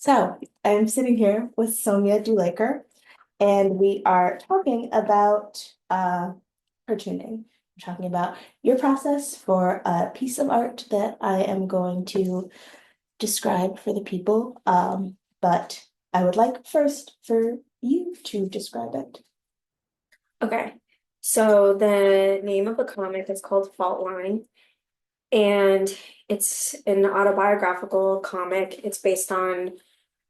So I'm sitting here with Sonia Dulaker, and we are talking about cartooning. We're talking about your process for a piece of art that I am going to describe for the people. But I would like first for you to describe it. Okay. So the name of the comic is called Fault Line, and it's an autobiographical comic. It's based on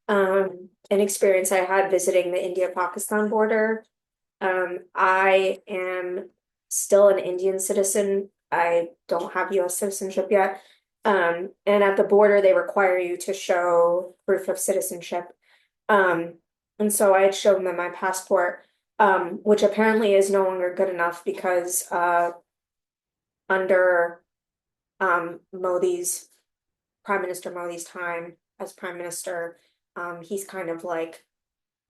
an experience I had visiting the India-Pakistan border. I am still an Indian citizen. I don't have US citizenship yet. And at the border, they require you to show proof of citizenship. Um, and so I had shown them my passport, which apparently is no longer good enough because under Modi's Prime Minister Modi's time as Prime Minister, he's kind of like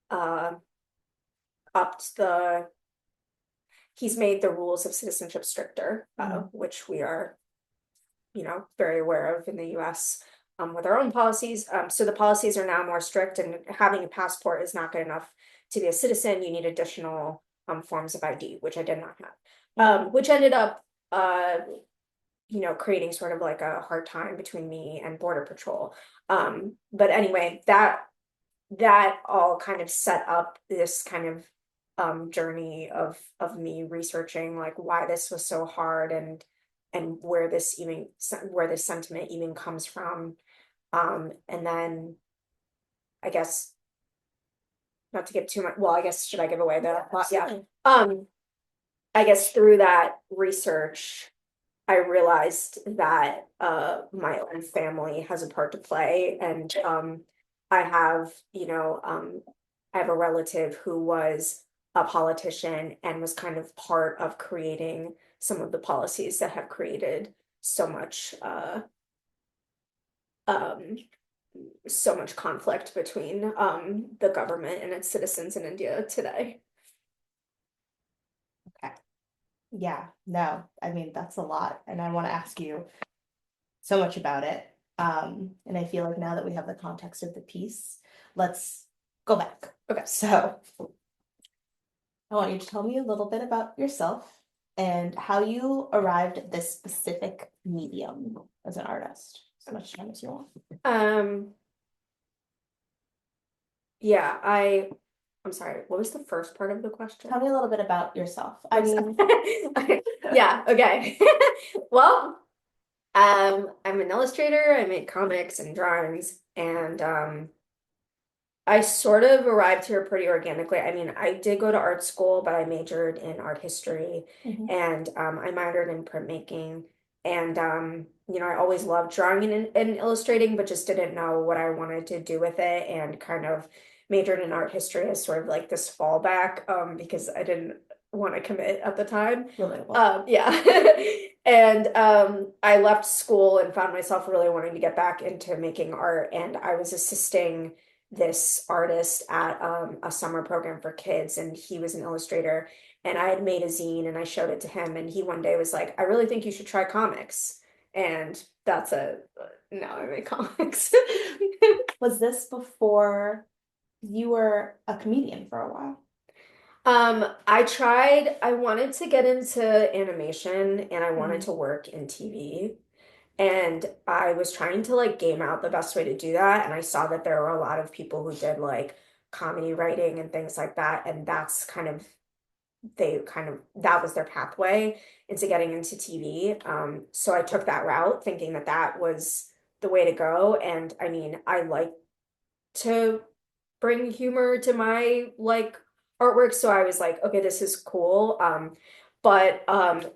uh, upped the he's made the rules of citizenship stricter, Mhm. which we are, very aware of in the US with our own policies. So the policies are now more strict, and having a passport is not good enough to be a citizen. You need additional forms of ID, which I did not have, Mhm. which ended up, creating sort of like a hard time between me and Border Patrol. But anyway, that all kind of set up this kind of journey of me researching like why this was so hard and where this sentiment even comes from. And then I guess not to give too much, well, I guess should I give away the plot? Yeah. Absolutely. I guess through that research, I realized that my own family has a part to play, and I have, I have a relative who was a politician and was kind of part of creating some of the policies that have created so much um, so much conflict between the government and its citizens in India today. Okay. Yeah, no, I mean, that's a lot, and I want to ask you so much about it. And I feel like now that we have the context of the piece, let's go back. Okay. So I want you to tell me a little bit about yourself and how you arrived at this specific medium as an artist, as much time as you want. Um, yeah, I'm sorry, what was the first part of the question? Tell me a little bit about yourself. I Myself. mean, Yeah, okay. Well, I'm an illustrator. I make comics and drawings, and I sort of arrived here pretty organically. I mean, I did go to art school, but I majored in art history, mhm. and I minored in printmaking. And I always loved drawing and illustrating, but just didn't know what I wanted to do with it, and kind of majored in art history as sort of like this fallback, because I didn't want to commit at the time. Relatable. Yeah. And I left school and found myself really wanting to get back into making art, and I was assisting this artist at a summer program for kids, and he was an illustrator, and I had made a zine and I showed it to him, and he one day was like, I really think you should try comics. And that's a now I make comics. Was this before you were a comedian for a while? I wanted to get into animation and I wanted Mhm. to work in TV. And I was trying to like game out the best way to do that. And I saw that there were a lot of people who did like comedy writing and things like that. And that's that was their pathway into getting into TV. So I took that route thinking that that was the way to go. And I mean, I like to bring humor to my like artwork. So I was like, okay, this is cool. But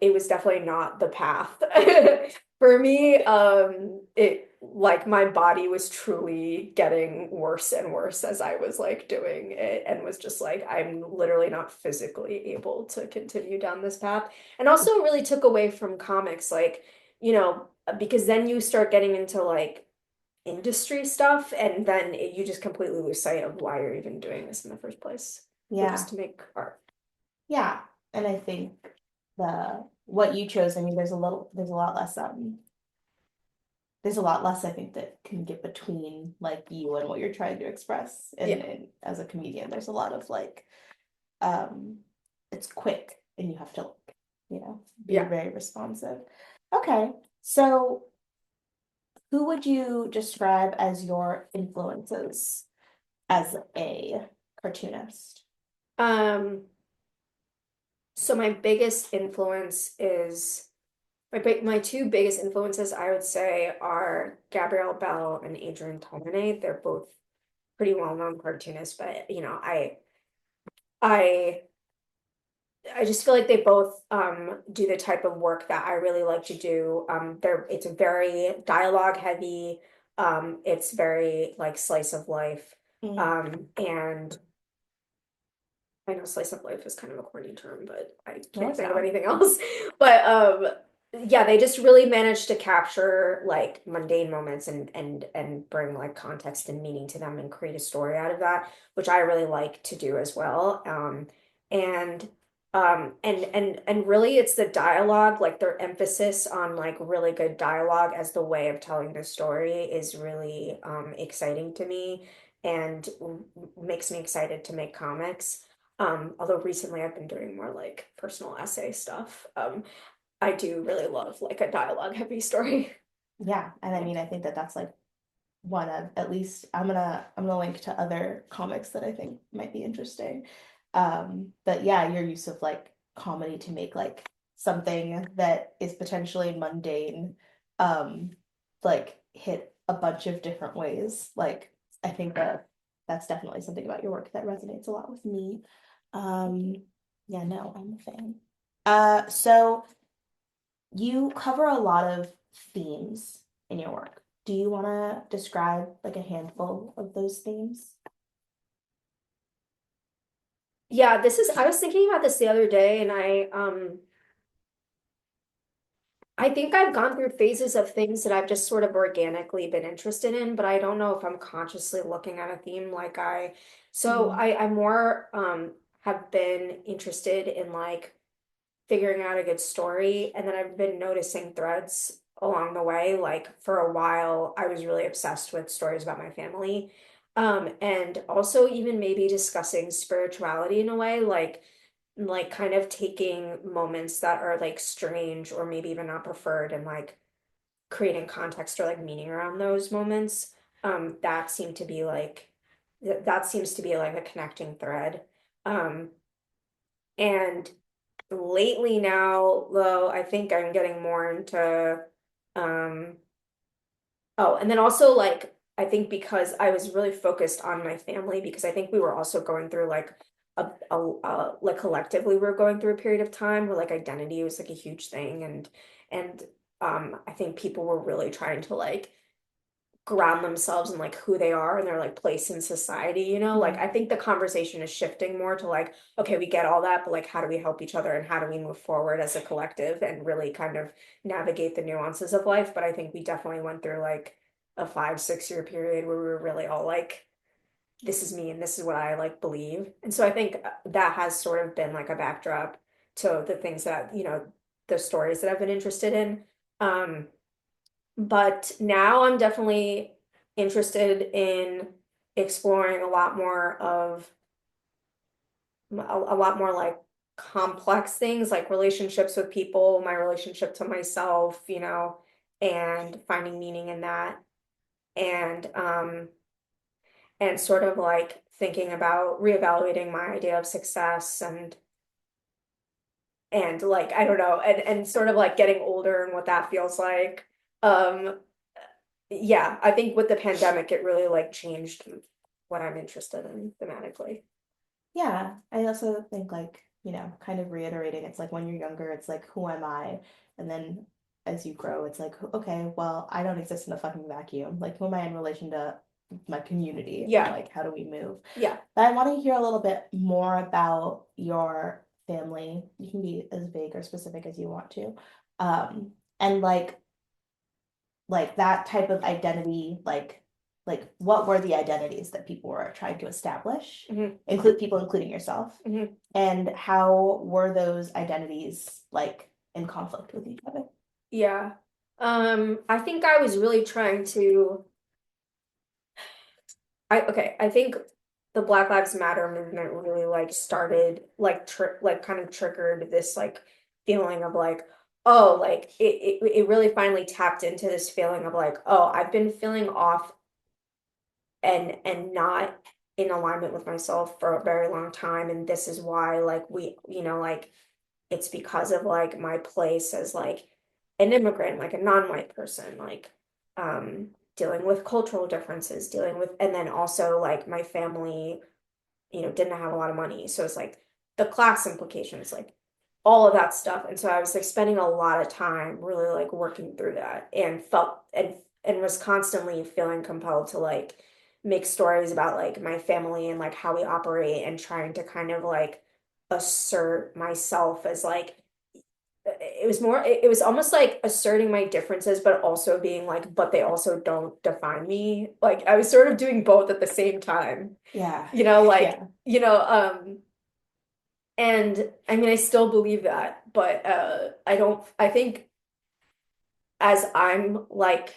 it was definitely not the path for me. It like my body was truly getting worse and worse as I was like doing it, and was just like, I'm literally not physically able to continue down this path. And also really took away from comics, like, because then you start getting into like industry stuff, and then you just completely lose sight of why you're even doing this in the first place, which is Yeah, to make art. yeah. And I think the what you chose, I mean, there's a lot less there's a lot less I think that can get between like you and what you're trying to express. Yeah. And as a comedian, there's a lot of like um it's quick and you have to be Yeah. very responsive. Okay. So who would you describe as your influences as a cartoonist? Um, so my biggest influence is my two biggest influences, I would say, are Gabrielle Bell and Adrian Tolmine. They're both pretty well-known cartoonists, but I I just feel like they both do the type of work that I really like to do. It's a very dialogue heavy. It's very like slice of life. Mm. And I know slice of life is kind of a corny term, but I No, can't it's think of not. anything else. But yeah, they just really managed to capture like mundane moments and bring like context and meaning to them and create a story out of that, which I really like to do as well. And and really it's the dialogue, like their emphasis on like really good dialogue as the way of telling the story is really exciting to me and makes me excited to make comics. Although recently I've been doing more like personal essay stuff. I do really love like a dialogue heavy story. Yeah, and I Yeah. mean, I think that that's like one of at least I'm gonna link to other comics that I think might be interesting. But yeah, your use of like comedy to make like something that is potentially mundane, um, like hit a bunch of different ways. Like I think that that's definitely something about your work that resonates a lot with me. Thank Um, you. yeah, no, I'm a fan. So you cover a lot of themes in your work. Do you want to describe like a handful of those themes? Yeah, I was thinking about this the other day and I think I've gone through phases of things that I've just sort of organically been interested in, but I don't know if I'm consciously looking at a theme so Mm, I more have been interested in like figuring out a good story. And then I've been noticing threads along the way. Like for a while, I was really obsessed with stories about my family. And also even maybe discussing spirituality in a way, like kind of taking moments that are like strange or maybe even not preferred and like creating context or like meaning around those moments. That seemed to be like that seems to be like a connecting thread. Um, and lately now, though, I think I'm getting more into um oh, and then also like I think because I was really focused on my family because I think we were also going through like like collectively we were going through a period of time where like identity was like a huge thing and I think people were really trying to like ground themselves in like who they are and their like place in society, like mm, I think the conversation is shifting more to like, okay, we get all that, but like how do we help each other and how do we move forward as a collective and really kind of navigate the nuances of life. But I think we definitely went through like a 5, 6 year period where we were really all like, this is me and this is what I like believe. And so I think that has sort of been like a backdrop to the things that, the stories that I've been interested in. Um, but now I'm definitely interested in exploring a lot more like complex things like relationships with people, my relationship to myself, and finding meaning in that and sort of like thinking about reevaluating my idea of success and like I don't know and sort of like getting older and what that feels like. Um Yeah, I think with the pandemic, it really like changed what I'm interested in thematically. yeah, I also think like, kind of reiterating, it's like when you're younger, it's like, who am I? And then as you grow, it's like, okay, well, I don't exist in a fucking vacuum. Like, who am I in relation to my community? And Yeah, like, how do we move? yeah. But I want to hear a little bit more about your family. You can be as vague or specific as you want to. Um, and like that type of identity, like what were the identities that people were trying to establish, Hmm. include people, including yourself, Hmm. and how were those identities like in conflict with each other? Yeah. I think I was really trying to I think the Black Lives Matter movement really like started like like kind of triggered this like feeling of like oh like it really finally tapped into this feeling of like oh I've been feeling off and not in alignment with myself for a very long time, and this is why like we like it's because of like my place as like an immigrant, like a non-white person, like dealing with cultural differences, dealing with, and then also like my family, didn't have a lot of money. So it's like the class implications, like all of that stuff. And so I was like spending a lot of time really like working through that and felt and was constantly feeling compelled to like make stories about like my family and like how we operate and trying to kind of like assert myself as like it was almost like asserting my differences but also being like but they also don't define me, like I was sort of doing both at the same time, Yeah. like Yeah. and I mean I still believe that, but I think as I'm like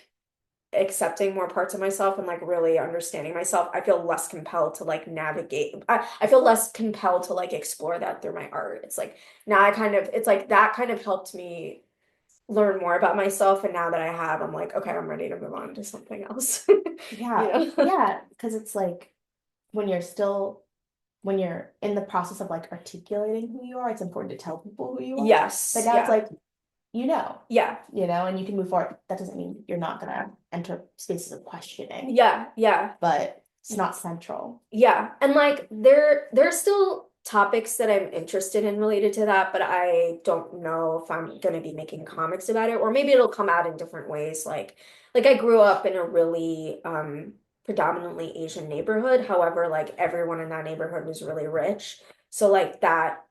accepting more parts of myself and like really understanding myself, I feel less compelled to like navigate. I feel less compelled to like explore that through my art. It's like now I kind of, it's like that kind of helped me learn more about myself. And now that I have, I'm like, okay, I'm ready to move on to something else. Yeah. Yeah. Because it's like when you're still, when you're in the process of like articulating who you are, it's important to tell people who you are. But Yes. now it's Yeah. like, you know, Yeah. and you can move forward. That doesn't mean you're not gonna enter spaces of questioning, Yeah. Yeah. but it's not central. Yeah, and like there's still topics that I'm interested in related to that, but I don't know if I'm gonna be making comics about it, or maybe it'll come out in different ways. Like I grew up in a really predominantly Asian neighborhood. However, like everyone in that neighborhood was really rich. So like that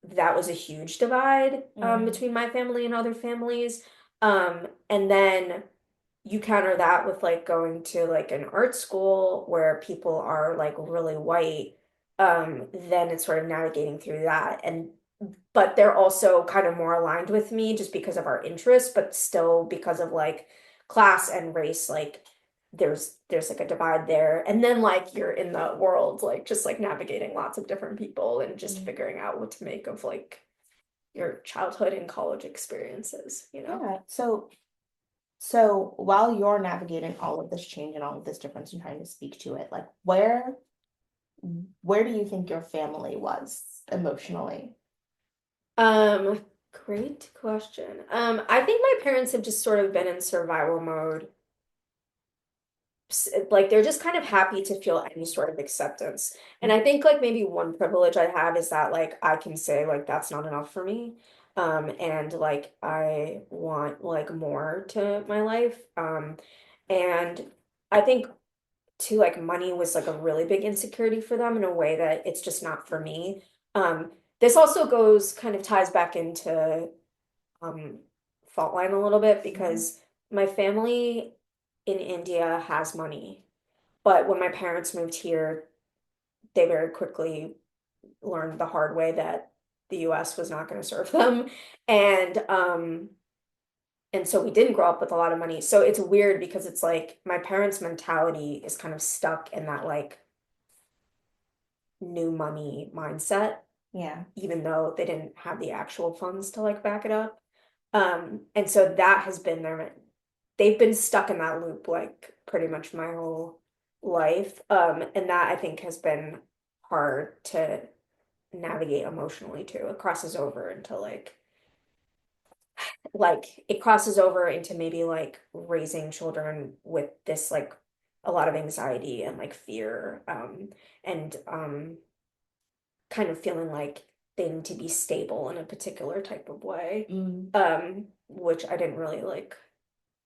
was a huge divide Mm. between my family and other families. And then you counter that with like going to like an art school where people are like really white, then it's sort of navigating through that. And but they're also kind of more aligned with me just because of our interests, but still because of like class and race, like there's like a divide there. And then like you're in the world, like just like navigating lots of different people and just Mm. figuring out what to make of like your childhood and college experiences. Yeah. So while you're navigating all of this change and all of this difference and trying to speak to it, like where do you think your family was emotionally? Great question. I think my parents have just sort of been in survival mode. Like they're just kind of happy to feel any sort of acceptance. And I think like maybe one privilege I have is that like I can say like that's not enough for me. And like I want like more to my life. And I think too like money was like a really big insecurity for them in a way that it's just not for me. This also goes kind of ties back into um fault line a little bit Mhm. because my family in India has money, but when my parents moved here, they very quickly learned the hard way that the US was not going to serve them. And and so we didn't grow up with a lot of money. So it's weird because it's like my parents' mentality is kind of stuck in that like new money mindset, Yeah. even though they didn't have the actual funds to like back it up. And so that has been they've been stuck in that loop like pretty much my whole life. And that I think has been hard to navigate emotionally too. It crosses over into like it crosses over into maybe like raising children with this like a lot of anxiety and like fear, and kind of feeling like they need to be stable in a particular type of way, Mm. which I didn't really like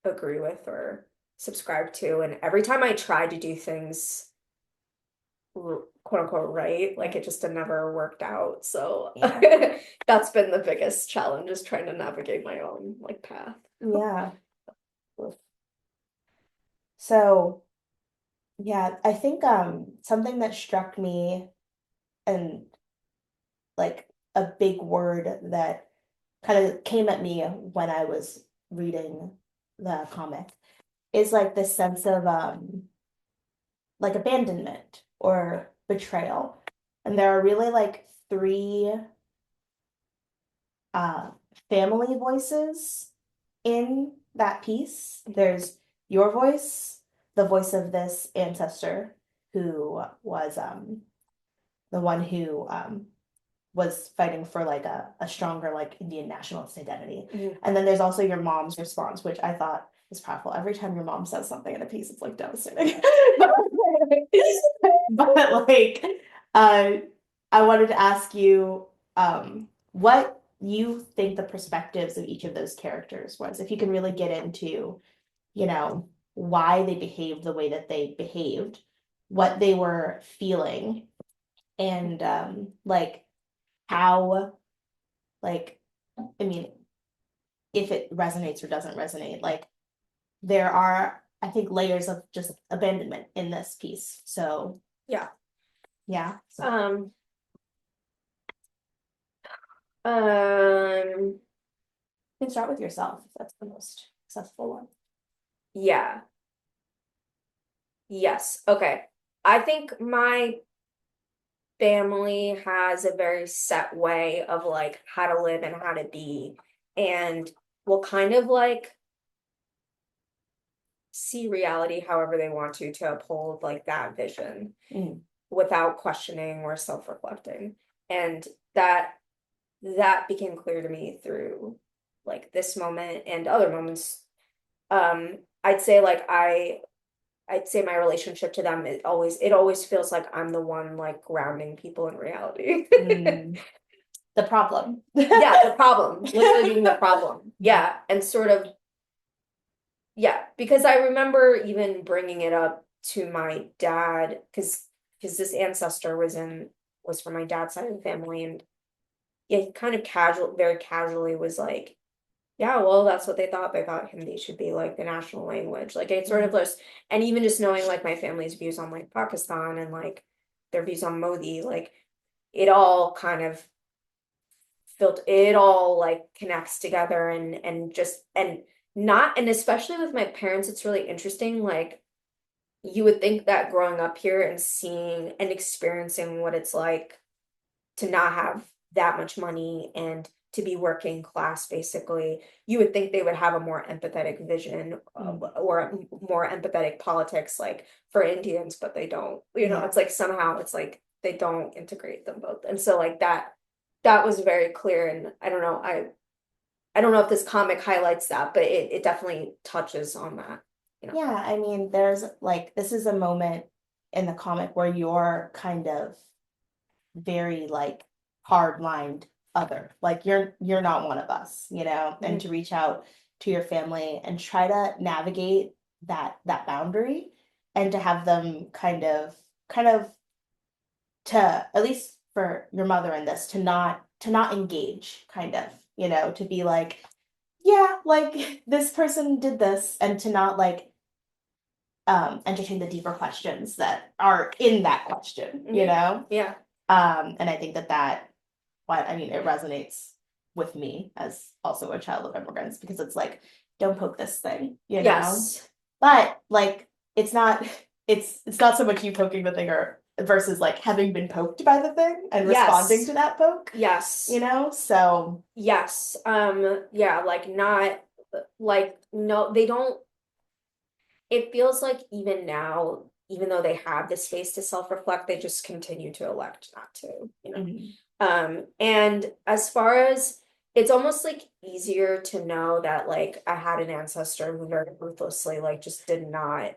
agree with or subscribe to. And every time I tried to do things quote unquote right, like Yeah. it just never worked out. So Yeah. that's been the biggest challenge is trying to navigate my own like path. Yeah. So yeah, I think something that struck me and like a big word that kind of came at me when I was reading the comic, is like this sense of like abandonment or betrayal. And there are really like three uh family voices in that piece. There's your voice, the voice of this ancestor who was the one who was fighting for like a stronger like Indian nationalist identity. Mhm. And then there's also your mom's response, which I thought was powerful. Every time your mom says something in a piece, it's like devastating. But like uh I wanted to ask you what you think the perspectives of each of those characters was. If you can really get into, you know, why they behaved the way that they behaved, what they were feeling, and like how like I mean if it resonates or doesn't resonate. Like there are, I think, layers of just abandonment in this piece. So Yeah. yeah. So Um, um, you can start with yourself if that's the most successful one. yeah. Yes. Okay. I think my family has a very set way of like how to live and how to be, and will kind of like see reality however they want to uphold like that vision Mm. without questioning or self-reflecting. And that that became clear to me through like this moment and other moments. I'd say like I'd say my relationship to them, it always feels like I'm the one like grounding people in reality. Mm. The problem. Yeah, the problem, literally being the problem. Yeah, and sort of, yeah, because I remember even bringing it up to my dad because this ancestor was from my dad's side of the family, and yeah, he kind of very casually was like, yeah, well, that's what they thought. They thought Hindi should be like the national language. Like it sort of Mm. was, and even just knowing like my family's views on like Pakistan and like their views on Modi, like it all kind of felt it all like connects together and just and not and especially with my parents, it's really interesting. Like you would think that growing up here and seeing and experiencing what it's like to not have that much money and to be working class basically, you would think they would have a more empathetic vision Mm. or a more empathetic politics like for Indians, but they don't. You know, Yeah. it's like somehow it's like they don't integrate them both. And so like that was very clear, and I don't know if this comic highlights that, but it definitely touches on that, you know. Yeah, I mean, there's like this is a moment in the comic where you're kind of very like hard-lined other. Like you're not one of us, you know, and Mhm. to reach out to your family and try to navigate that boundary and to have them kind of to at least for your mother in this to not engage kind of, you know, to be like, yeah, like this person did this and to not like entertain the deeper questions that are in that question, you Mhm. know? Yeah. And I think that but I mean, it resonates with me as also a child of immigrants because it's like, don't poke this thing, you know? Yes. But like, it's not, it's not so much you poking the thing or versus like having been poked by the thing and responding Yes. to that poke, you Yes. know? So, Yes. Yeah, like not like no, they don't it feels like even now, even though they have the space to self-reflect, they just continue to elect not to, you know. mhm, And as far as it's almost like easier to know that like I had an ancestor who very ruthlessly like just did not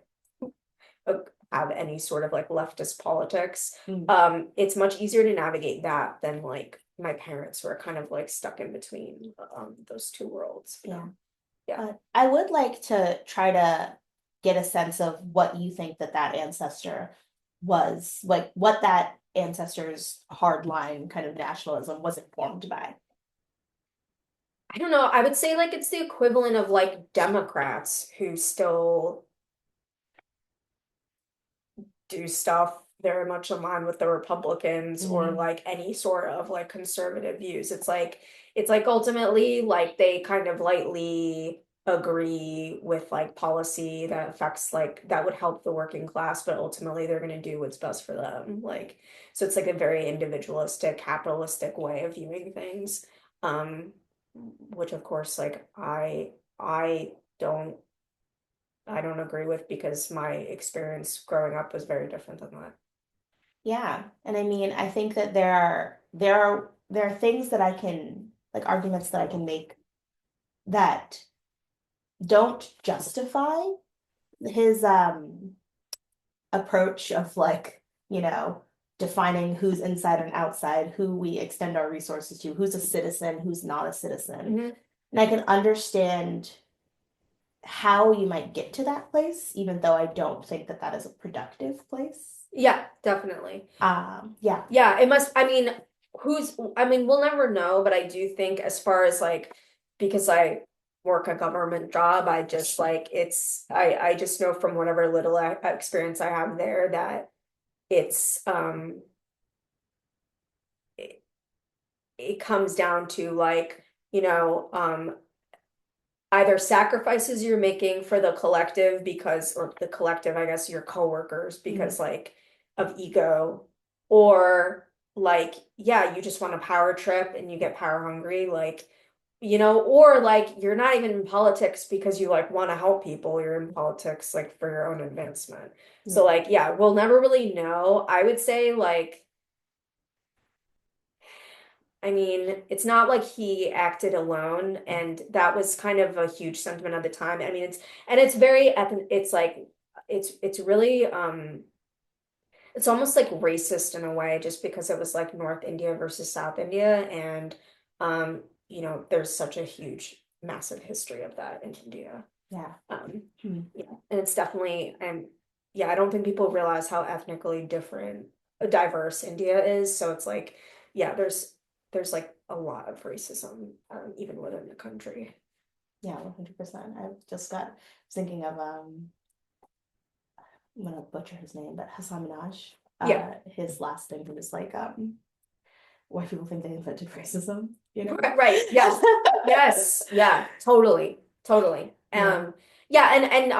uh, have any sort of like leftist politics. mm, It's much easier to navigate that than like my parents who are kind of like stuck in between those two worlds, you yeah. know. Yeah. But I would like to try to get a sense of what you think that ancestor was, like what that ancestor's hardline kind of nationalism was informed by. I don't know. I would say like it's the equivalent of like Democrats who still do stuff very much in line with the Republicans or Mhm. like any sort of like conservative views. It's like ultimately like they kind of lightly agree with like policy that affects like that would help the working class, but ultimately they're going to do what's best for them. Like, so it's like a very individualistic, capitalistic way of viewing things. Um, which of course, like I don't I don't agree with because my experience growing up was very different than that. Yeah. And I mean, I think that there are things that I can like arguments that I can make that don't justify his approach of like, defining who's inside and outside, who we extend our resources to, who's a citizen, who's not a citizen. Hmm. And I can understand how you might get to that place, even though I don't think that that is a productive place. Yeah, definitely. Yeah. Yeah, it must, I mean, I mean, we'll never know, but I do think as far as like, because I work a government job, I just like, I just know from whatever little experience I have there that it's, it, it comes down to like, you know, either sacrifices you're making for the collective because, or the collective, I guess, your coworkers because Mhm. like of ego, or like, yeah, you just want a power trip and you get power hungry, like, or like you're not even in politics because you like want to help people, you're in politics like for your own advancement. So Yeah. like, yeah, we'll never really know. I would say like I mean, it's not like he acted alone, and that was kind of a huge sentiment at the time. I mean, it's very it's like it's really it's almost like racist in a way just because it was like North India versus South India and there's such a huge massive history of that in India. Yeah. Um, Mhm. yeah, and it's definitely and yeah, I don't think people realize how ethnically different, diverse India is. So it's like, yeah, there's like a lot of racism, even within the country. Yeah, 100%. I've just got thinking of I'm gonna butcher his name, but Hassan Minaj. Yeah. His last thing was like white people think they invented racism, you know? Right, right. Yes. Yes. Yeah, totally. Totally. Yeah. Yeah, and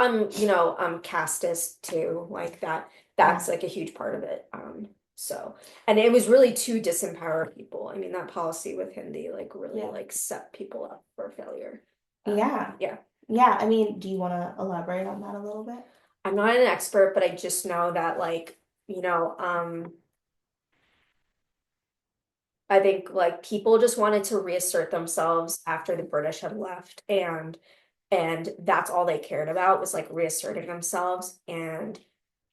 casteist too. Like that's Yeah. like a huge part of it. So and it was really to disempower people. I mean, that policy with Hindi like really Yeah. like set people up for failure. Yeah. Yeah. Yeah. I mean, do you want to elaborate on that a little bit? I'm not an expert, but I just know that like, you know, I think like people just wanted to reassert themselves after the British had left and that's all they cared about was like reasserting themselves and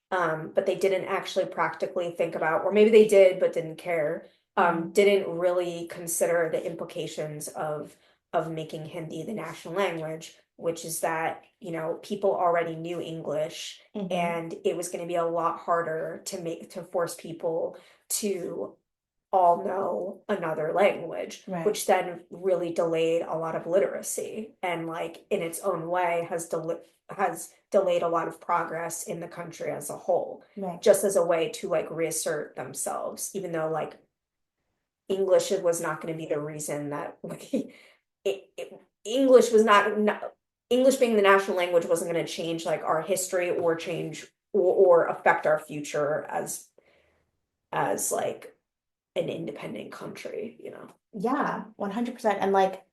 but they didn't actually practically think about, or maybe they did but didn't care, Mhm. didn't really consider the implications of making Hindi the national language, which is that, people already knew English Mhm. and it was going to be a lot harder to force people to all know another language, Right. which then really delayed a lot of literacy and like in its own way has delayed a lot of progress in the country as a whole, Right. just as a way to like reassert themselves, even though like English was not going to be the reason that like English was not English being the national language wasn't going to change like our history or change or affect our future as like an independent country. Yeah, 100%. And like,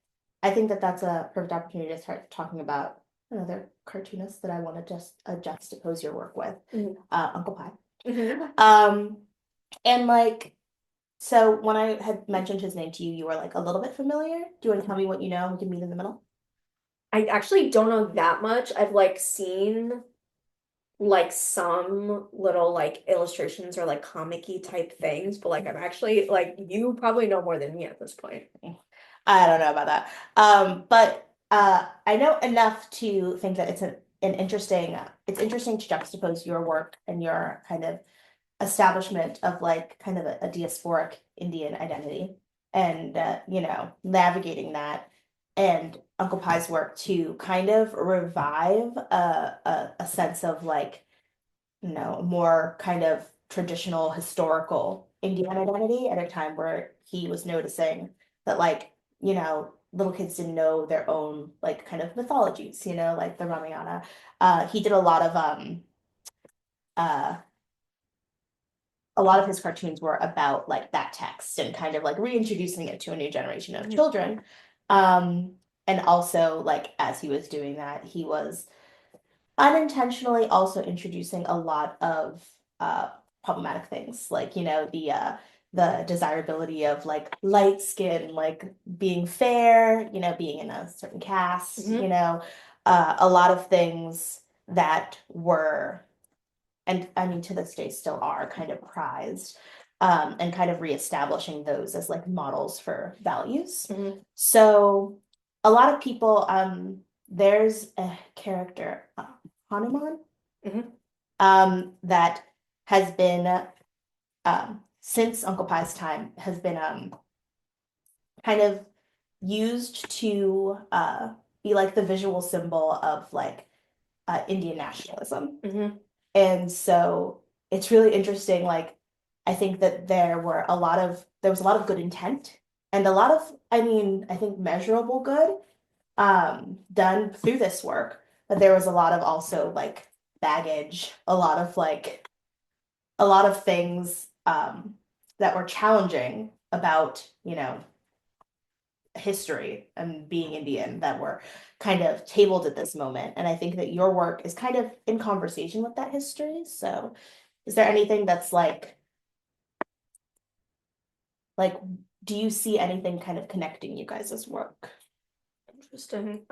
I think that that's a perfect opportunity to start talking about another cartoonist that I want to just juxtapose your work with, Mhm. Uncle Pie. Mhm. Um, and like, so when I had mentioned his name to you, you were like a little bit familiar. Do you want to tell me what you know? We can meet in the middle. I actually don't know that much. I've like seen like some little like illustrations or like comic-y type things, but like I'm actually like you probably know more than me at this point. I don't know about that. But I know enough to think that it's interesting to juxtapose your work and your kind of establishment of like kind of a diasporic Indian identity and navigating that and Uncle Pie's work to kind of revive a sense of like more kind of traditional historical Indian identity at a time where he was noticing that like little kids didn't know their own like kind of mythologies, like the Ramayana. He did uh a lot of his cartoons were about like that text and kind of like reintroducing it to a new generation of children. Um, and also like as he was doing that, he was unintentionally also introducing a lot of problematic things, like the desirability of like light skin, like being fair, being in a certain caste, a lot of things that were, and I mean to this day still are kind of prized, and kind of reestablishing those as like models for values. So a lot of people, there's a character, Hanuman, that has been, since Uncle Pie's time, has been kind of used to be like the visual symbol of like Indian nationalism. And so it's really interesting. Like, I think that there was a lot of good intent and a lot of, I mean, I think measurable good done through this work. But there was a lot of also like baggage, a lot of things that were challenging about, history and being Indian that were kind of tabled at this moment. And I think that your work is kind of in conversation with that history. So is there anything that's like, do you see anything kind of connecting you guys' work? Interesting.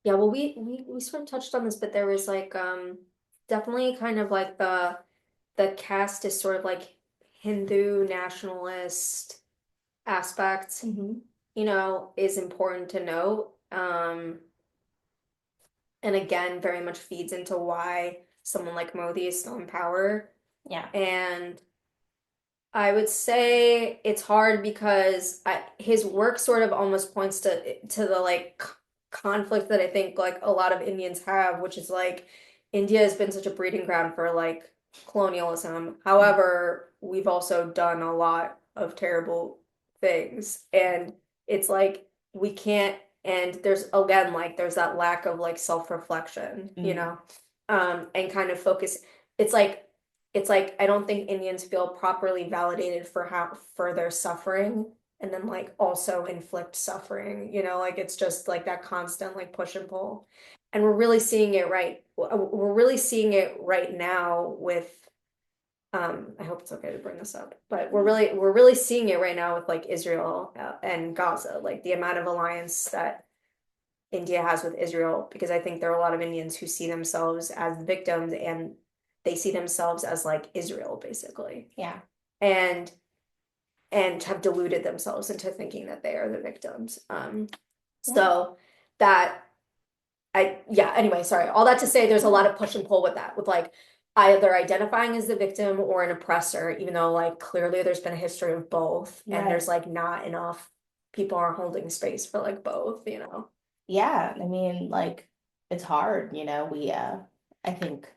Yeah, well, we sort of touched on this, but there was like definitely kind of like the cast is sort of like Hindu nationalist aspect, Hmm. is important to note. And again, very much feeds into why someone like Modi is still in power. Yeah. And I would say it's hard because his work sort of almost points to the like conflict that I think like a lot of Indians have, which is like India has been such a breeding ground for like colonialism. However, we've also done a lot of terrible things, and it's like we can't. And there's again like there's that lack of like self-reflection, Mm. and kind of focus. It's like I don't think Indians feel properly validated for their suffering and then like also inflict suffering, like it's just like that constant like push and pull. And we're really seeing it right now with I hope it's okay to bring this up, but we're really seeing it right now with like Israel and Gaza, like the amount of alliance that India has with Israel, because I think there are a lot of Indians who see themselves as the victims and they see themselves as like Israel basically, Yeah. and have deluded themselves into thinking that they are the victims. Yeah. So that yeah, anyway, sorry. All that to say there's a lot of push and pull with that, with like either identifying as the victim or an oppressor, even though like clearly there's been a history of both, and Right. there's like not enough people are holding space for like both. Yeah. I mean, like, it's hard, I think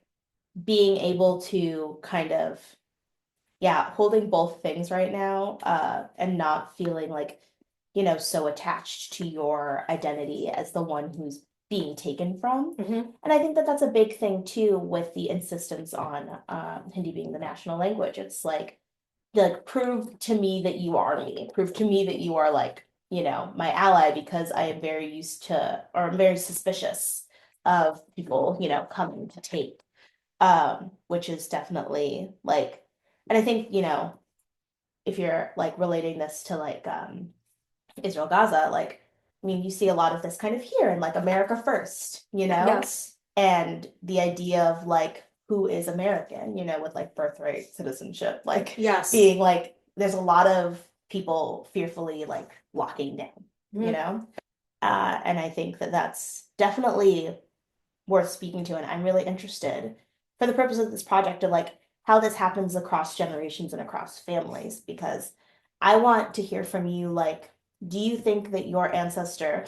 being able to kind of, yeah, holding both things right now, and not feeling like, so attached to your identity as the one who's being taken from. Hmm. And I think that that's a big thing too with the insistence on Hindi being the national language. It's like prove to me that you are me. Prove to me that you are like, my ally, because I am very used to, or I'm very suspicious of people, coming to take, which is definitely like, and I think, if you're like relating this to like Israel Gaza, like, I mean, you see a lot of this kind of here in like America first, Yes. and the idea of like who is American, with like birthright citizenship, like Yes. being like there's a lot of people fearfully like locking down, you Mhm. know? And I think that that's definitely worth speaking to, and I'm really interested for the purpose of this project of like how this happens across generations and across families, because I want to hear from you, like, do you think that your ancestor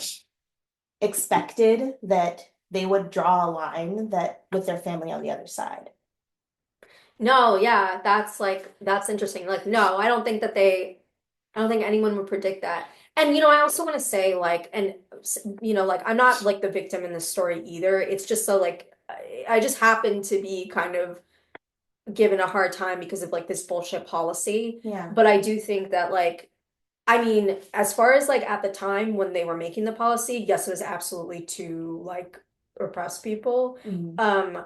expected that they would draw a line that with their family on the other side? No, yeah, that's like that's interesting. Like, no, I don't think anyone would predict that. And I also want to say like, and like I'm not like the victim in this story either. It's just so like I just happen to be kind of given a hard time because of like this bullshit policy. Yeah. But I do think that like, I mean, as far as like at the time when they were making the policy, yes, it was absolutely to like oppress people. Mm. Um,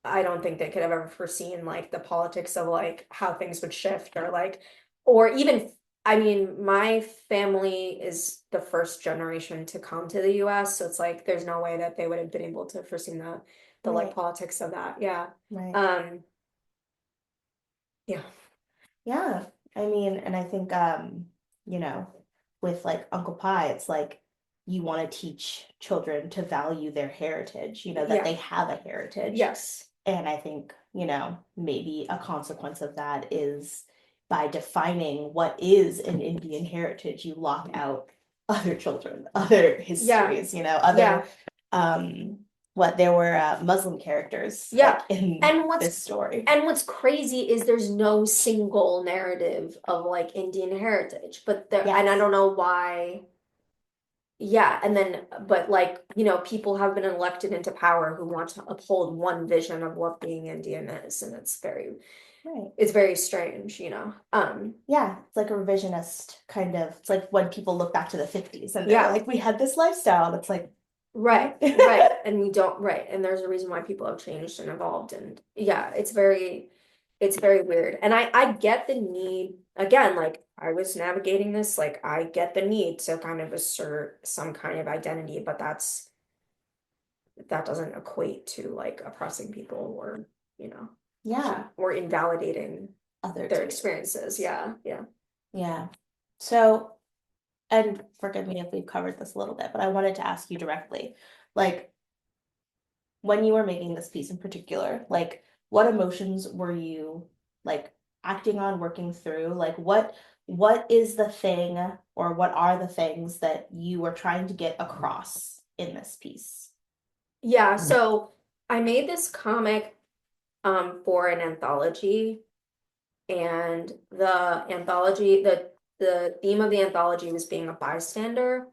I don't think they could have ever foreseen like the politics of like how things would shift or like, or even, I mean, my family is the first generation to come to the US, so it's like there's no way that they would have been able to foreseen the like Right. politics of that. Yeah. Right. Um, yeah. Yeah. I mean, and I think you know, with like Uncle Pie, it's like you want to teach children to value their heritage, that Yeah. they have a heritage. Yes. And I think, maybe a consequence of that is by defining what is an Indian heritage, you lock out other children, other Yeah. histories, Yeah. other what there were Muslim characters Yeah. like in And this story. what's crazy is there's no single narrative of like Indian heritage, but and I Yes. don't know why. Yeah, and then but like, people have been elected into power who want to uphold one vision of what being Indian is, and Right. it's very strange. Yeah, it's like a revisionist kind of. It's like when people look back to the 50s and they're Yeah. like, we had this lifestyle. And it's like, Right, what? right. And we don't, right. And there's a reason why people have changed and evolved. And yeah, it's very weird. And I get the need, again, like I was navigating this, like I get the need to kind of assert some kind of identity, but that doesn't equate to like oppressing people or, you know, Yeah, or invalidating other their experiences. experiences. Yeah, yeah. Yeah. So, and forgive me if we've covered this a little bit, but I wanted to ask you directly, like when you were making this piece in particular, like what emotions were you like acting on, working through? Like what is the thing or what are the things that you were trying to get across in this piece? Yeah, so I made this comic for an anthology. And the theme of the anthology was being a bystander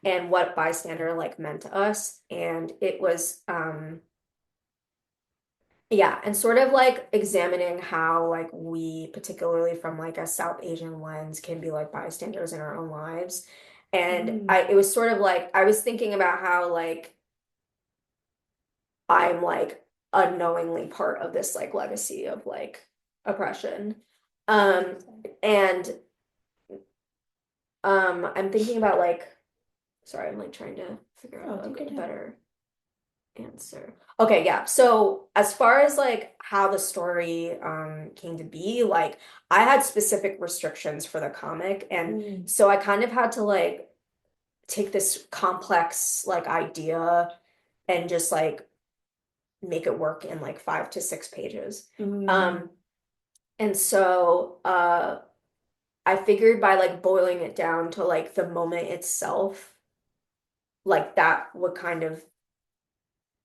and what bystander like meant to us. And it was yeah, and sort of like examining how like we, particularly from like a South Asian lens, can be like bystanders in our own lives. And Mm, it was sort of like I was thinking about how like I'm like unknowingly part of this like legacy of like oppression. Um, interesting. and I'm thinking about like, sorry, I'm like trying to figure Oh, out take your a time. better answer. Okay, yeah. So as far as like how the story came to be, like I had specific restrictions for the comic, and Mm, so I kind of had to like take this complex like idea and just like make it work in like 5 to 6 pages. mm, Um, and so I figured by like boiling it down to like the moment itself, like that would kind of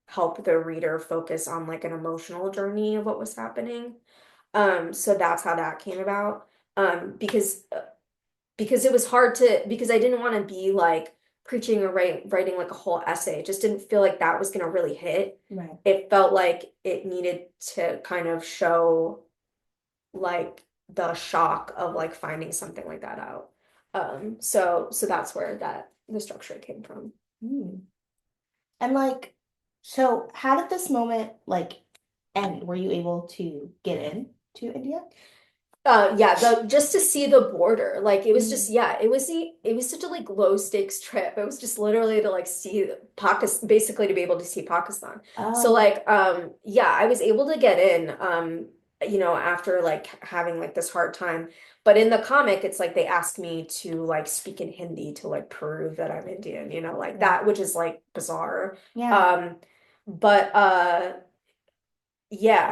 help the reader focus on like an emotional journey of what was happening. So that's how that came about. Because it was hard to because I didn't want to be like preaching or writing like a whole essay. It just didn't feel like that was gonna really hit. right. It felt like it needed to kind of show like the shock of like finding something like that out. So that's where the structure came from. Mm. And like, so how did this moment like end? Were you able to get in to India? Yeah, the just to see the border, like it was just Mm. yeah, it was such a like low stakes trip. It was just literally to like see Pakistan, basically to be able to see Pakistan. So Oh, like yeah, I was able to get in after like having like this hard time. But in the comic, it's like they asked me to like speak in Hindi to like prove that I'm Indian, like right. that, which is like bizarre. Yeah. Um, but yeah,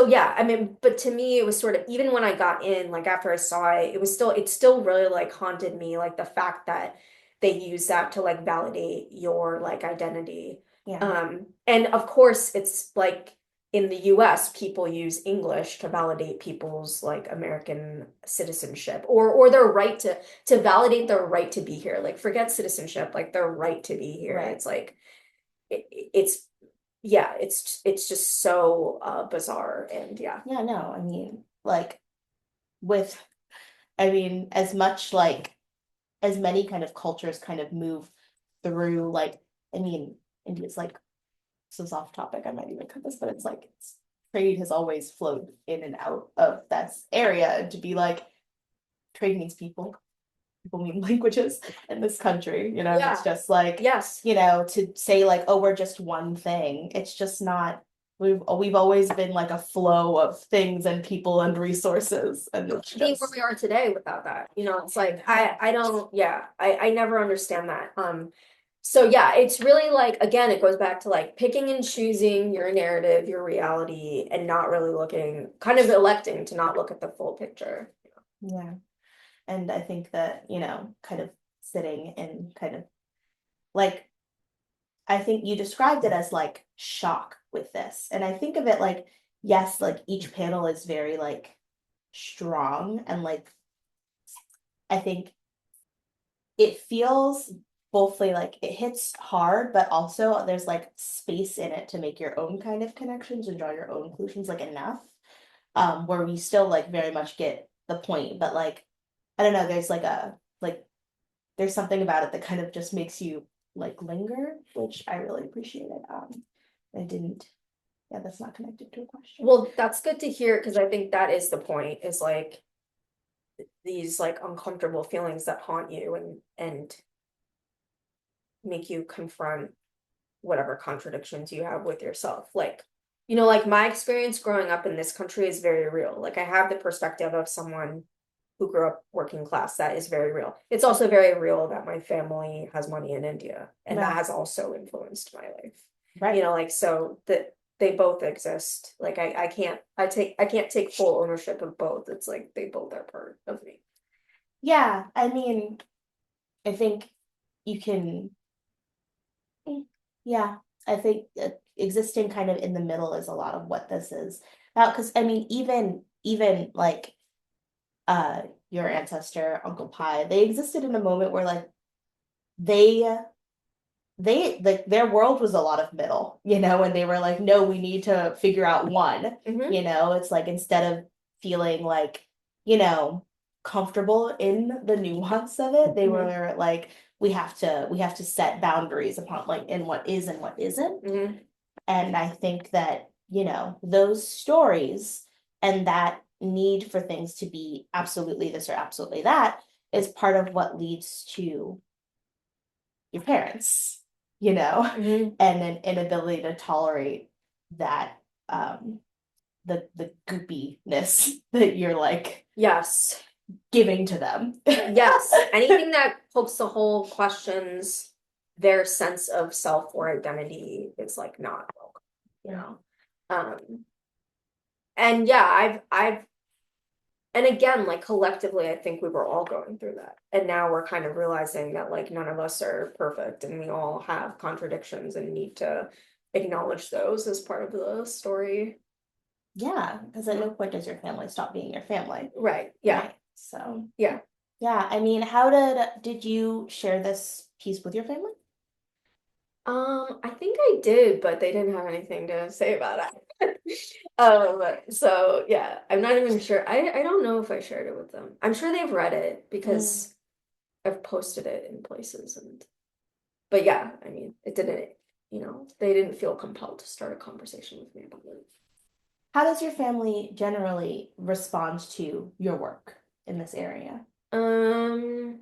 yeah, I mean, but to me it was sort of even when I got in, like after I saw it, it still really like haunted me, like the fact that they use that to like validate your like identity. Yeah. And of course it's like in the US, people use English to validate people's like American citizenship or their right to validate their right to be here. Like forget citizenship, like their right to be here. Right. It's like it's yeah, it's just so bizarre and yeah. Yeah, no, I mean, like with, I mean, as much like as many kind of cultures kind of move through, like, I mean, India's like, this is off topic, I might even cut this, but it's like trade has always flowed in and out of that area. And to be like, trade means people mean languages in this country, you know, and it's Yeah. just like, Yes. you know, to say like, oh, we're just one thing, it's just not. We've always been like a flow of things and people and resources, and it's Be where just we are today without that. You know, it's like I don't yeah, I never understand that. So yeah, it's really like again, it goes back to like picking and choosing your narrative, your reality, and not really looking, kind of electing to not look at the full picture. yeah. And I think that, you know, kind of sitting in kind of like, I think you described it as like shock with this. And I think of it like, yes, like each panel is very like strong and like, I think it feels bothly like it hits hard, but also there's like space in it to make your own kind of connections and draw your own conclusions, like enough. Where we still like very much get the point, but like, I don't know, there's like a like there's something about it that kind of just makes you like linger, which I really appreciated. I didn't, yeah, that's not connected to a question. Well, that's good to hear because I think that is the point, is like these like uncomfortable feelings that haunt you and make you confront whatever contradictions you have with yourself. Like, you know, like my experience growing up in this country is very real. Like I have the perspective of someone who grew up working class. That is very real. It's also very real that my family has money in India, and that Right, has also influenced my life. You right. know, like so that they both exist. Like I can't take full ownership of both. It's like they both are part of me. Yeah, I mean, I think you can, yeah, I think existing kind of in the middle is a lot of what this is about. Because I mean, even like uh your ancestor, Uncle Pi, they existed in a moment where like they they like their world was a lot of middle, you know, and they were like, no, we need to figure out one, Hmm. you know, it's like instead of feeling like, you know, comfortable in the nuance of it, they Hmm. were like, we have to set boundaries upon like in what is and what isn't. Hmm. And I think that, you know, those stories and that need for things to be absolutely this or absolutely that is part of what leads to your parents, you know, Hmm. and an inability to tolerate that the goopiness that you're like Yes. giving to them. Yes, anything that pokes the whole questions their sense of self or identity is like not welcome, you know. Um, and yeah, and again, like collectively, I think we were all going through that. And now we're kind of realizing that like none of us are perfect and we all have contradictions and need to acknowledge those as part of the story. Yeah, because at no point does your family stop being your family, Right. Yeah. right? So Yeah. yeah, I mean, how did you share this piece with your family? I think I did, but they didn't have anything to say about it. So yeah, I'm not even sure. I don't know if I shared it with them. I'm sure they've read it Mm. because I've posted it in places and but yeah, I mean, it didn't, you know, they didn't feel compelled to start a conversation with me about it. How does your family generally respond to your work in this area? Um,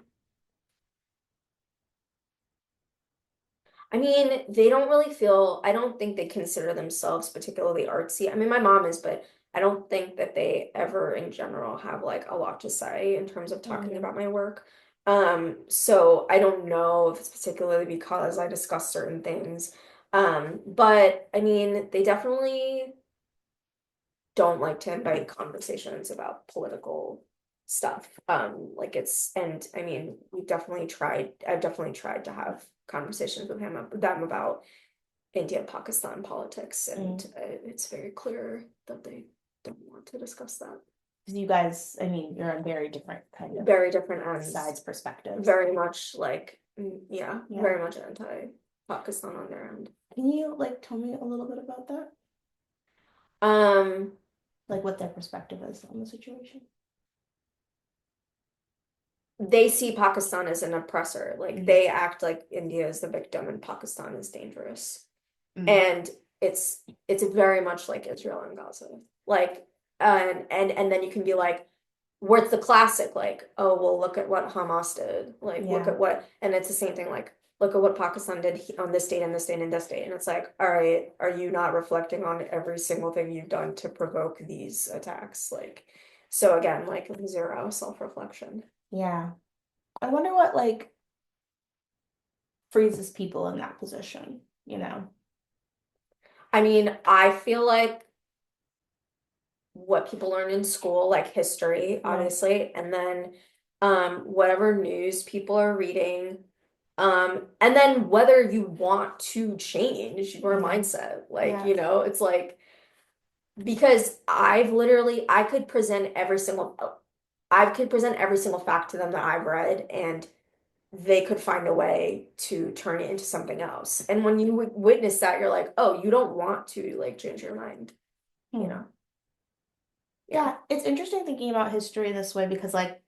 I mean, they don't really feel, I don't think they consider themselves particularly artsy. I mean, my mom is, but I don't think that they ever in general have like a lot to say in terms of talking Mm. about my work. So I don't know if it's particularly because I discuss certain things. But I mean, they definitely don't like to invite conversations about political stuff. Like it's, and I mean, I've definitely tried to have conversations with them about India and Pakistan politics, and Mm. it's very clear that they don't want to discuss that. Because you guys, I mean, you're on very different kind of Very different ends, sides perspectives. very much like, yeah, Yeah. very much anti-Pakistan on their end. Can you like tell me a little bit about that? Um, Like what their perspective is on the situation? they see Pakistan as an oppressor. Like Mm. they act like India is the victim and Pakistan is dangerous. Mm. And it's very much like Israel and Gaza. Like and then you can be like, where's the classic? Like, oh well, look at what Hamas did. Like, look Yeah. at what, and it's the same thing. Like, look at what Pakistan did on this date and this date and this date. And it's like, all right, are you not reflecting on every single thing you've done to provoke these attacks? Like, so again, like zero self-reflection. Yeah. I wonder what like freezes people in that position, you know? I mean, I feel like what people learn in school, like history, Yeah. obviously, and then whatever news people are reading, and then whether you want to change your Yeah. mindset. Like, Yeah. it's like because I could present every single fact to them that I've read, and they could find a way to turn it into something else. And when you witness that, you're like, oh, you don't want to like change your mind, you Hmm. know? Yeah. Yeah, it's interesting thinking about history this way because like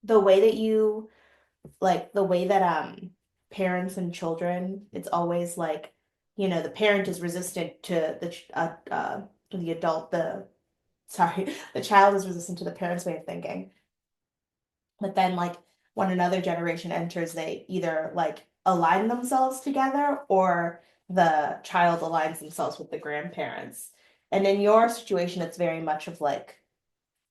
the way that you like the way that parents and children, it's always like, the parent is resistant to the adult, the sorry, the child is resistant to the parent's way of thinking. But then like when another generation enters, they either like align themselves together or the child aligns themselves with the grandparents. And in your situation, it's very much of like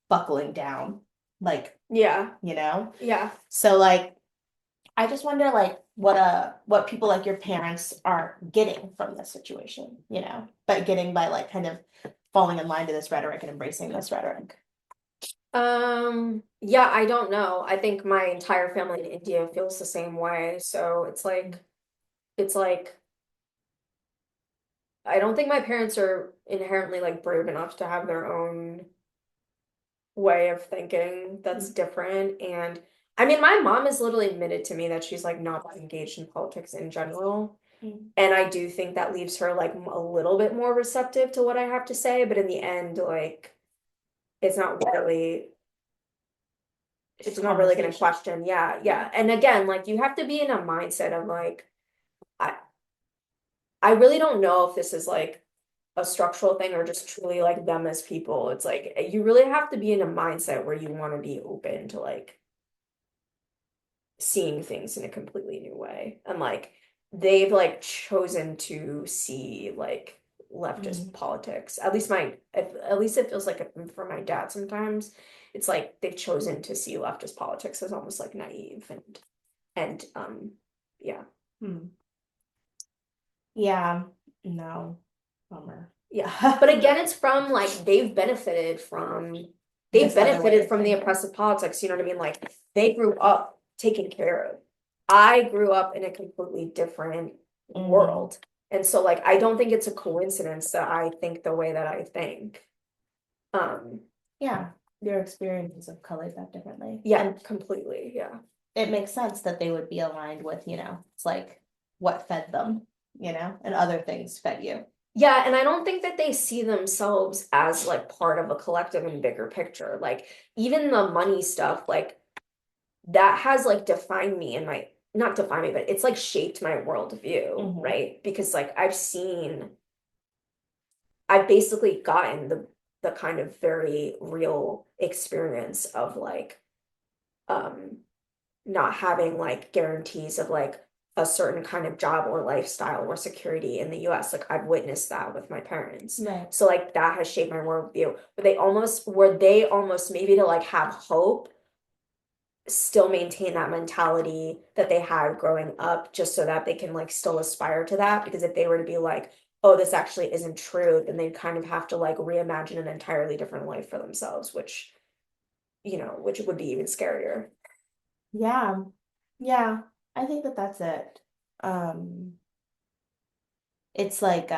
buckling down, like, Yeah. you know? Yeah. So like I just wonder like what people like your parents are getting from this situation, but getting by like kind of falling in line to this rhetoric and embracing this rhetoric. Yeah, I don't know. I think my entire family in India feels the same way. So it's like I don't think my parents are inherently like brave enough to have their own way of thinking that's different. And I mean, my mom has literally admitted to me that she's like not that engaged in politics in general. Mm. And I do think that leaves her like a little bit more receptive to what I have to say, but in the end, like it's not really It's it's a not really going to conversation. question. Yeah, yeah. And again, like you have to be in a mindset of like I I really don't know if this is like a structural thing or just truly like them as people. It's like you really have to be in a mindset where you want to be open to like seeing things in a completely new way. And like they've like chosen to see like leftist Mm. politics. At least it feels like for my dad sometimes it's like they've chosen to see leftist politics as almost like naive and yeah. Hmm. Yeah, no, bummer. Yeah. But again, it's from like they've This other way benefited of from the thinking. oppressive politics, you know what I mean? Like they grew up taken care of. I grew up in a completely different Hmm. world. And so like I don't think it's a coincidence that I think the way that I think. Um, Yeah, your experiences have colored that differently. yeah, And completely. Yeah. it makes sense that they would be aligned with, it's like what fed them, and other things fed you. Yeah, and I don't think that they see themselves as like part of a collective and bigger picture. Like even the money stuff, like that has like defined me and my not defined me, but it's like shaped my worldview, Hmm. right? Because like I've basically gotten the kind of very real experience of like um not having like guarantees of like a certain kind of job or lifestyle or security in the US. Like I've witnessed that with my parents. Right. So like that has shaped my worldview. But they almost maybe to like have hope still maintain that mentality that they had growing up just so that they can like still aspire to that because if they were to be like oh this actually isn't true then they'd kind of have to like reimagine an entirely different life for themselves which would be even scarier. Yeah. Yeah. I think that that's it. Um, It's like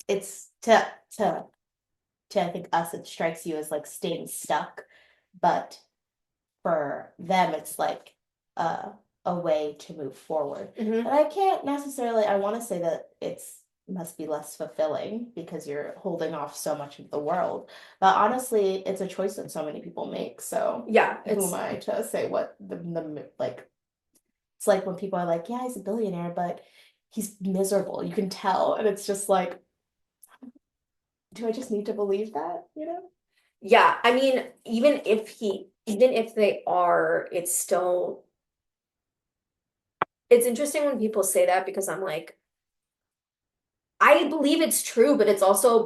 it's to I think us it strikes you as like staying stuck, but for them it's like uh, a way to move forward. Hmm. And I can't necessarily, I want to say that it's must be less fulfilling because you're holding off so much of the world. But honestly, it's a choice that so many people make. So Yeah, who am it's I to say what the like it's like when people are like, yeah, he's a billionaire, but he's miserable. You can tell. And it's just like, do I just need to believe that, you know? yeah, I mean, even if they are, it's still it's interesting when people say that because I'm like, I believe it's true, but it's also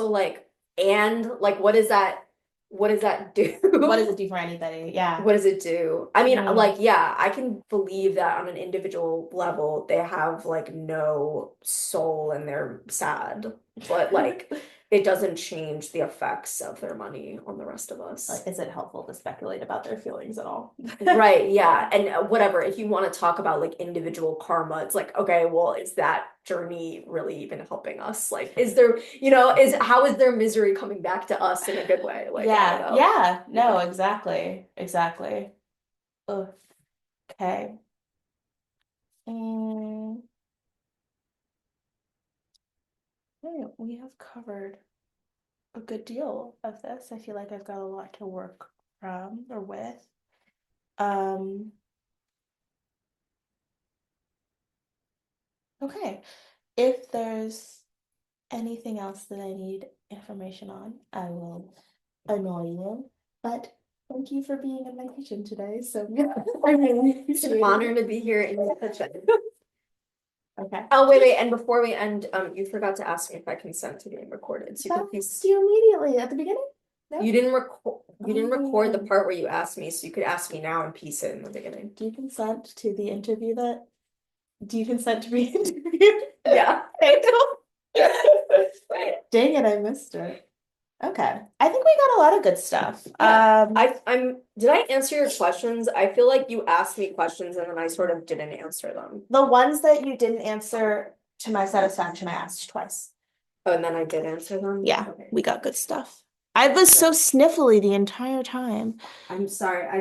like, and like, what does that What does do? it do for anybody? Yeah. What does it do? I mean, Mm. like, yeah, I can believe that on an individual level, they have like no soul and they're sad, but like, it doesn't change the effects of their money on the rest of us. Like, is it helpful to speculate about their feelings at all? Right, yeah. And whatever, if you want to talk about like individual karma, it's like, okay, well, is that journey really even helping us? Like, is there, is how is their misery coming back to us in a good way? Like, I don't Yeah, know. yeah, no, Yeah. exactly, exactly. Ugh, okay. Mm, okay, we have covered a good deal of this. I feel like I've got a lot to work from or with. Um, okay. If there's anything else that I need information on, I will annoy you. But thank you for being in my kitchen today. So yeah, I really It's an appreciate honor it. to be here in your kitchen. Okay. Oh, wait, and before we end, you forgot to ask me if I consent to being recorded. So you That could was please, you immediately at the beginning? No? you didn't record the Oh. part where you asked me, so you could ask me now and piece it in the beginning. Do you consent to the interview that do you consent to be interviewed? Yeah. Okay, cool. Dang it, I missed it. Okay. I think we got a lot of good stuff. Yeah, did I answer your questions? I feel like you asked me questions and then I sort of didn't answer them. The ones that you didn't answer to my satisfaction, I asked twice. Oh, and then I did answer them? Yeah, Okay. we got good stuff. I was so Good. sniffly the entire time. I'm sorry. I